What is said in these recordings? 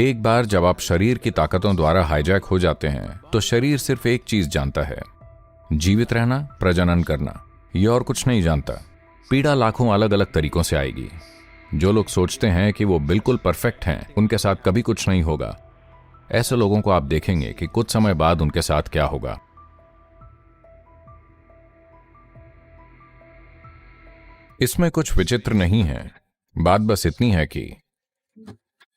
एक बार जब आप शरीर की ताकतों द्वारा हाईजैक हो जाते हैं तो शरीर सिर्फ एक चीज जानता है, जीवित रहना, प्रजनन करना। ये और कुछ नहीं जानता। पीड़ा लाखों अलग अलग तरीकों से आएगी। जो लोग सोचते हैं कि वो बिल्कुल परफेक्ट हैं, उनके साथ कभी कुछ नहीं होगा। ऐसे लोगों को आप देखेंगे कि कुछ समय बाद उनके साथ क्या होगा। इसमें कुछ विचित्र नहीं है। बात बस इतनी है कि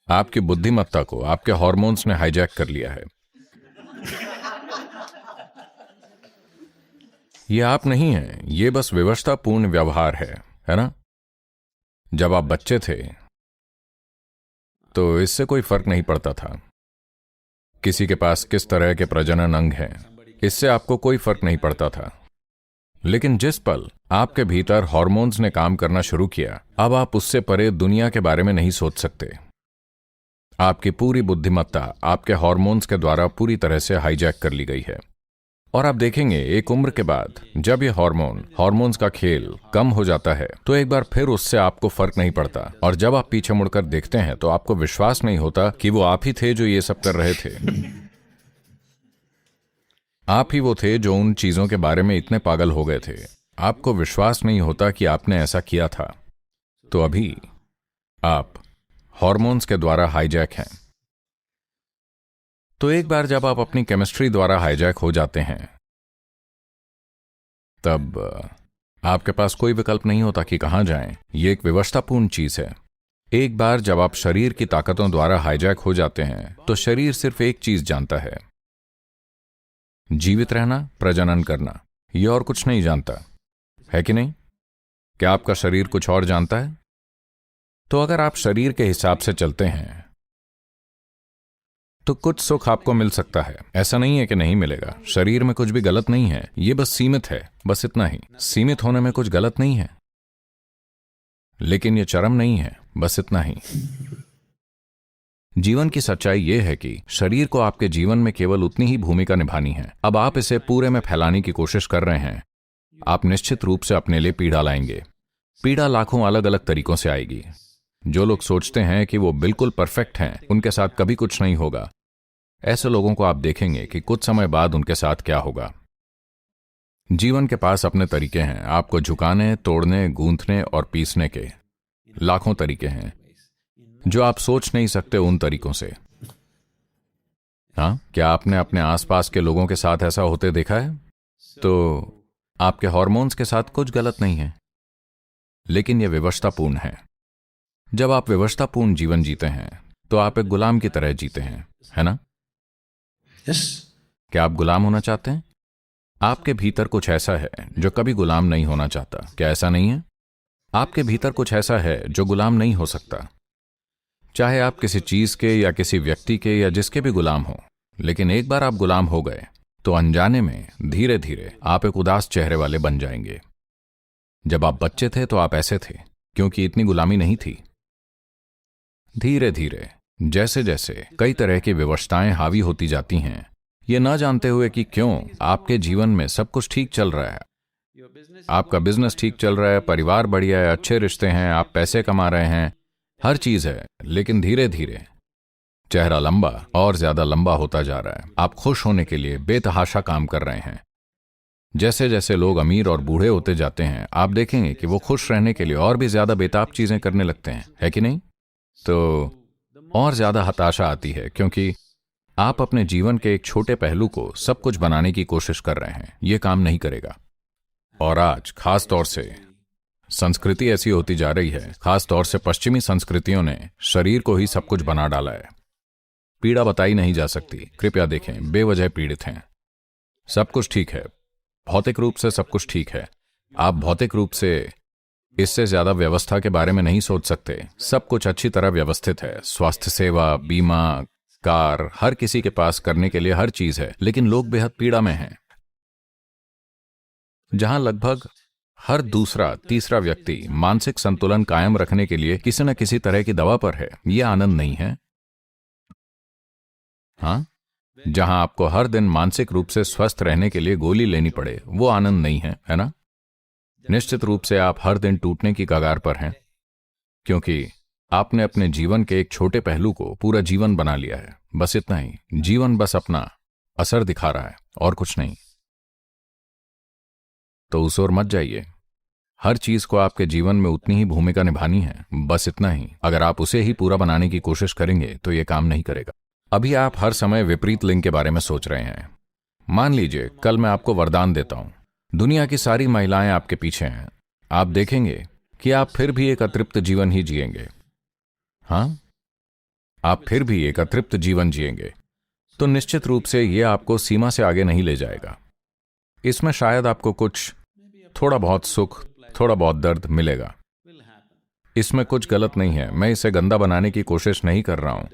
आपकी बुद्धिमत्ता को आपके हार्मोन्स ने हाईजैक कर लिया है। ये आप नहीं हैं, ये बस विवशतापूर्ण व्यवहार है ना? जब आप बच्चे थे तो इससे कोई फर्क नहीं पड़ता था किसी के पास किस तरह के प्रजनन अंग हैं, इससे आपको कोई फर्क नहीं पड़ता था। लेकिन जिस पल आपके भीतर हार्मोन्स ने काम करना शुरू किया, अब आप उससे परे दुनिया के बारे में नहीं सोच सकते। आपकी पूरी बुद्धिमत्ता आपके हार्मोन्स के द्वारा पूरी तरह से हाईजैक कर ली गई है। और आप देखेंगे एक उम्र के बाद जब ये हार्मोन्स का खेल कम हो जाता है तो एक बार फिर उससे आपको फर्क नहीं पड़ता। और जब आप पीछे मुड़कर देखते हैं तो आपको विश्वास नहीं होता कि वो आप ही थे जो ये सब कर रहे थे। आप ही वो थे जो उन चीजों के बारे में इतने पागल हो गए थे। आपको विश्वास नहीं होता कि आपने ऐसा किया था। तो अभी आप हार्मोन्स के द्वारा हाईजैक हैं। तो एक बार जब आप अपनी केमिस्ट्री द्वारा हाईजैक हो जाते हैं तब आपके पास कोई विकल्प नहीं होता कि कहां जाएं। यह एक विवशतापूर्ण चीज है। एक बार जब आप शरीर की ताकतों द्वारा हाईजैक हो जाते हैं तो शरीर सिर्फ एक चीज जानता है, जीवित रहना, प्रजनन करना। यह और कुछ नहीं जानता, है कि नहीं? क्या आपका शरीर कुछ और जानता है? तो अगर आप शरीर के हिसाब से चलते हैं तो कुछ सुख आपको मिल सकता है। ऐसा नहीं है कि नहीं मिलेगा। शरीर में कुछ भी गलत नहीं है, ये बस सीमित है, बस इतना ही। सीमित होने में कुछ गलत नहीं है, लेकिन ये चरम नहीं है, बस इतना ही। जीवन की सच्चाई यह है कि शरीर को आपके जीवन में केवल उतनी ही भूमिका निभानी है। अब आप इसे पूरे में फैलाने की कोशिश कर रहे हैं, आप निश्चित रूप से अपने लिए पीड़ा लाएंगे। पीड़ा लाखों अलग अलग तरीकों से आएगी। जो लोग सोचते हैं कि वो बिल्कुल परफेक्ट हैं, उनके साथ कभी कुछ नहीं होगा। ऐसे लोगों को आप देखेंगे कि कुछ समय बाद उनके साथ क्या होगा। जीवन के पास अपने तरीके हैं, आपको झुकाने, तोड़ने, गूंथने और पीसने के लाखों तरीके हैं जो आप सोच नहीं सकते उन तरीकों से। हाँ, क्या आपने अपने आसपास के लोगों के साथ ऐसा होते देखा है? तो आपके हार्मोन्स के साथ कुछ गलत नहीं है, लेकिन यह विवशतापूर्ण है। जब आप विवशतापूर्ण जीवन जीते हैं तो आप एक गुलाम की तरह जीते हैं, है ना? Yes. क्या आप गुलाम होना चाहते हैं? आपके भीतर कुछ ऐसा है जो कभी गुलाम नहीं होना चाहता। क्या ऐसा नहीं है? आपके भीतर कुछ ऐसा है जो गुलाम नहीं हो सकता, चाहे आप किसी चीज के या किसी व्यक्ति के या जिसके भी गुलाम हो। लेकिन एक बार आप गुलाम हो गए तो अनजाने में धीरे धीरे आप एक उदास चेहरे वाले बन जाएंगे। जब आप बच्चे थे तो आप ऐसे थे क्योंकि इतनी गुलामी नहीं थी। धीरे धीरे जैसे जैसे कई तरह की विवशताएं हावी होती जाती हैं, ये ना जानते हुए कि क्यों आपके जीवन में सब कुछ ठीक चल रहा है, आपका बिजनेस ठीक चल रहा है, परिवार बढ़िया है, अच्छे रिश्ते हैं, आप पैसे कमा रहे हैं, हर चीज है। लेकिन धीरे धीरे चेहरा लंबा और ज्यादा लंबा होता जा रहा है। आप खुश होने के लिए बेतहाशा काम कर रहे हैं। जैसे जैसे लोग अमीर और बूढ़े होते जाते हैं, आप देखेंगे कि वो खुश रहने के लिए और भी ज्यादा बेताब चीजें करने लगते हैं, है कि नहीं? तो और ज्यादा हताशा आती है क्योंकि आप अपने जीवन के एक छोटे पहलू को सब कुछ बनाने की कोशिश कर रहे हैं। यह काम नहीं करेगा। और आज खास तौर से संस्कृति ऐसी होती जा रही है, खास तौर से पश्चिमी संस्कृतियों ने शरीर को ही सब कुछ बना डाला है। पीड़ा बताई नहीं जा सकती। कृपया देखें, बेवजह पीड़ित हैं। सब कुछ ठीक है, भौतिक रूप से सब कुछ ठीक है। आप भौतिक रूप से इससे ज्यादा व्यवस्था के बारे में नहीं सोच सकते। सब कुछ अच्छी तरह व्यवस्थित है। स्वास्थ्य सेवा, बीमा, कार, हर किसी के पास करने के लिए हर चीज है। लेकिन लोग बेहद पीड़ा में हैं। जहां लगभग हर दूसरा तीसरा व्यक्ति मानसिक संतुलन कायम रखने के लिए किसी न किसी तरह की दवा पर है, यह आनंद नहीं है। हाँ, जहां आपको हर दिन मानसिक रूप से स्वस्थ रहने के लिए गोली लेनी पड़े, वो आनंद नहीं है ना? निश्चित रूप से आप हर दिन टूटने की कगार पर हैं, क्योंकि आपने अपने जीवन के एक छोटे पहलू को पूरा जीवन बना लिया है, बस इतना ही। जीवन बस अपना असर दिखा रहा है और कुछ नहीं। तो उस ओर मत जाइए। हर चीज को आपके जीवन में उतनी ही भूमिका निभानी है, बस इतना ही। अगर आप उसे ही पूरा बनाने की कोशिश करेंगे तो यह काम नहीं करेगा। अभी आप हर समय विपरीत लिंग के बारे में सोच रहे हैं। मान लीजिए कल मैं आपको वरदान देता हूं, दुनिया की सारी महिलाएं आपके पीछे हैं, आप देखेंगे कि आप फिर भी एक अतृप्त जीवन ही जिएंगे। हाँ, आप फिर भी एक अतृप्त जीवन जिएंगे। तो निश्चित रूप से यह आपको सीमा से आगे नहीं ले जाएगा। इसमें शायद आपको कुछ थोड़ा बहुत सुख, थोड़ा बहुत दर्द मिलेगा। इसमें कुछ गलत नहीं है, मैं इसे गंदा बनाने की कोशिश नहीं कर रहा हूं।